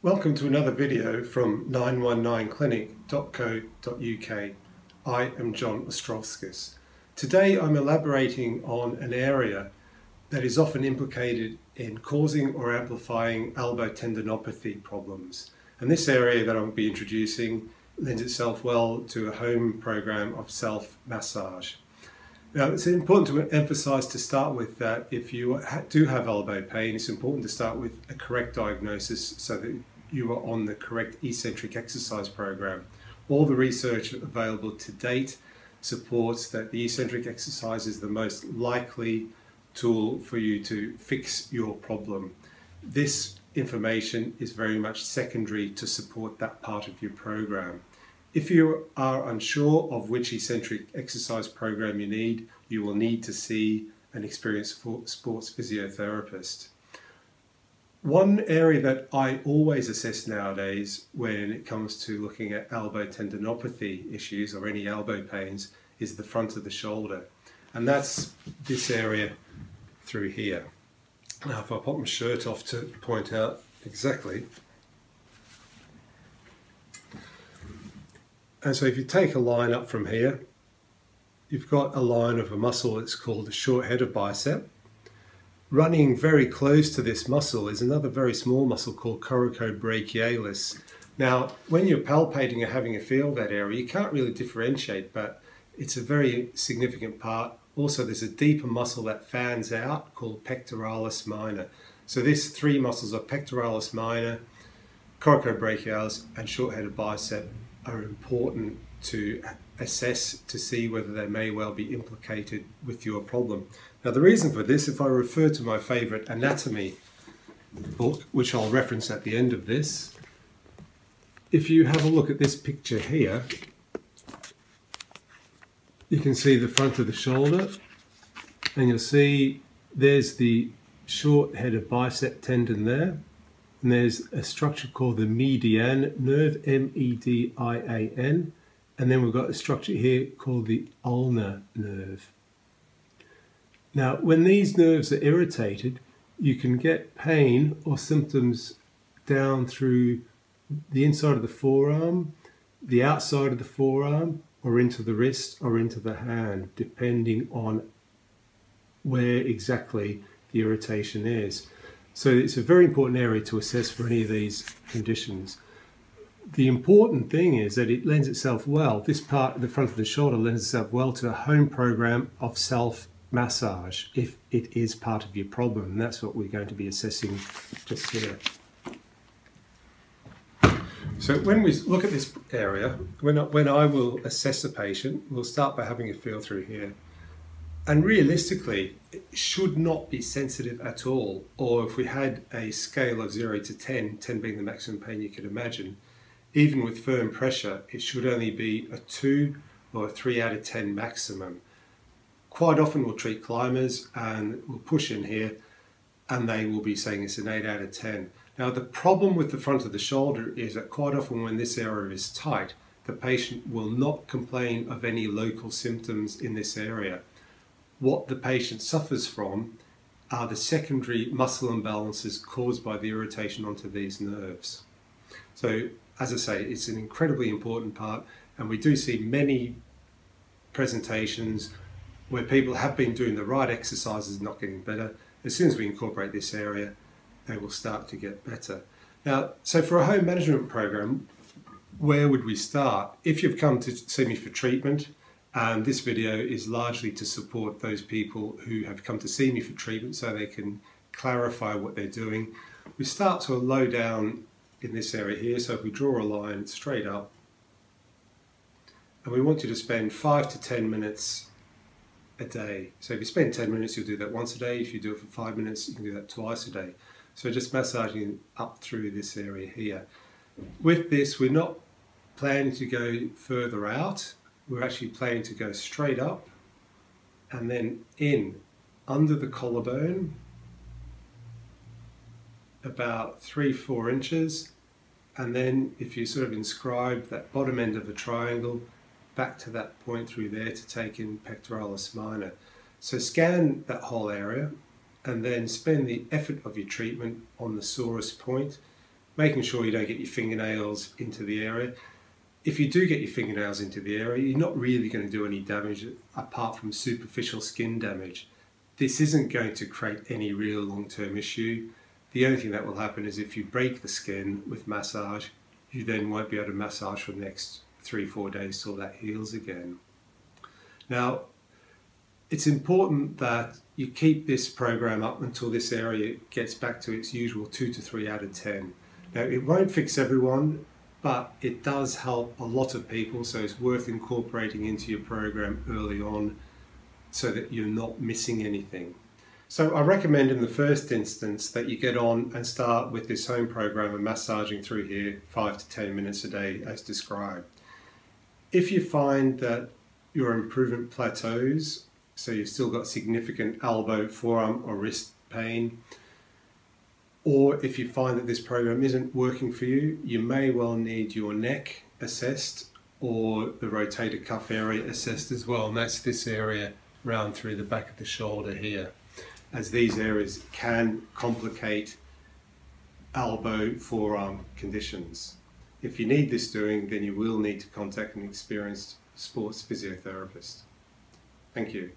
Welcome to another video from 919clinic.co.uk. I am John Ostrovskis. Today I'm elaborating on an area that is often implicated in causing or amplifying elbow tendinopathy problems. And this area that I'll be introducing lends itself well to a home program of self-massage. Now, it's important to emphasize to start with that if you do have elbow pain, it's important to start with a correct diagnosis so that you are on the correct eccentric exercise program. All the research available to date supports that the eccentric exercise is the most likely tool for you to fix your problem. This information is very much secondary to support that part of your program. If you are unsure of which eccentric exercise program you need, you will need to see an experienced sports physiotherapist. One area that I always assess nowadays when it comes to looking at elbow tendinopathy issues or any elbow pains is the front of the shoulder. And that's this area through here. Now if I pop my shirt off to point out exactly. And so if you take a line up from here, you've got a line of a muscle that's called the short head of bicep. Running very close to this muscle is another very small muscle called coracobrachialis. Now, when you're palpating or having a feel of that area, you can't really differentiate, but it's a very significant part. Also, there's a deeper muscle that fans out called pectoralis minor. So these three muscles are pectoralis minor, coracobrachialis, and short head of bicep are important to assess to see whether they may well be implicated with your problem. Now the reason for this, if I refer to my favourite anatomy book, which I'll reference at the end of this, if you have a look at this picture here, you can see the front of the shoulder and you'll see there's the short head of bicep tendon there, and there's a structure called the median nerve, M-E-D-I-A-N, and then we've got a structure here called the ulnar nerve. Now, when these nerves are irritated, you can get pain or symptoms down through the inside of the forearm, the outside of the forearm, or into the wrist or into the hand, depending on where exactly the irritation is. So it's a very important area to assess for any of these conditions. The important thing is that it lends itself well, this part at the front of the shoulder lends itself well to a home program of self-massage if it is part of your problem, and that's what we're going to be assessing just here. So when we look at this area, when I will assess a patient, we'll start by having a feel through here. And realistically, it should not be sensitive at all, or if we had a scale of 0 to 10, 10 being the maximum pain you could imagine, even with firm pressure, it should only be a 2 or a 3 out of 10 maximum. Quite often we'll treat climbers and we'll push in here and they will be saying it's an 8 out of 10. Now the problem with the front of the shoulder is that quite often when this area is tight, the patient will not complain of any local symptoms in this area. What the patient suffers from are the secondary muscle imbalances caused by the irritation onto these nerves. So as I say, it's an incredibly important part, and we do see many presentations where people have been doing the right exercises not getting better. As soon as we incorporate this area, they will start to get better. Now, so for a home management program, where would we start? If you've come to see me for treatment, and this video is largely to support those people who have come to see me for treatment so they can clarify what they're doing, we start to a low down in this area here. So if we draw a line straight up, and we want you to spend 5 to 10 minutes a day. So if you spend 10 minutes, you'll do that once a day. If you do it for 5 minutes, you can do that twice a day. So just massaging up through this area here. With this, we're not planning to go further out. We're actually planning to go straight up and then in under the collarbone, about 3-4 inches, and then if you sort of inscribe that bottom end of the triangle back to that point through there to take in pectoralis minor. So scan that whole area and then spend the effort of your treatment on the sorest point making sure you don't get your fingernails into the area. If you do get your fingernails into the area, you're not really going to do any damage apart from superficial skin damage. This isn't going to create any real long-term issue. The only thing that will happen is if you break the skin with massage, you then won't be able to massage for the next 3-4 days till that heals again. Now, it's important that you keep this program up until this area gets back to its usual 2 to 3 out of 10. Now, it won't fix everyone, but it does help a lot of people, so it's worth incorporating into your program early on so that you're not missing anything. So I recommend in the first instance that you get on and start with this home program of massaging through here 5 to 10 minutes a day as described. If you find that your improvement plateaus, so you've still got significant elbow, forearm or wrist pain, or if you find that this program isn't working for you, you may well need your neck assessed or the rotator cuff area assessed as well, and that's this area round through the back of the shoulder here, as these areas can complicate elbow, forearm conditions. If you need this doing, then you will need to contact an experienced sports physiotherapist. Thank you.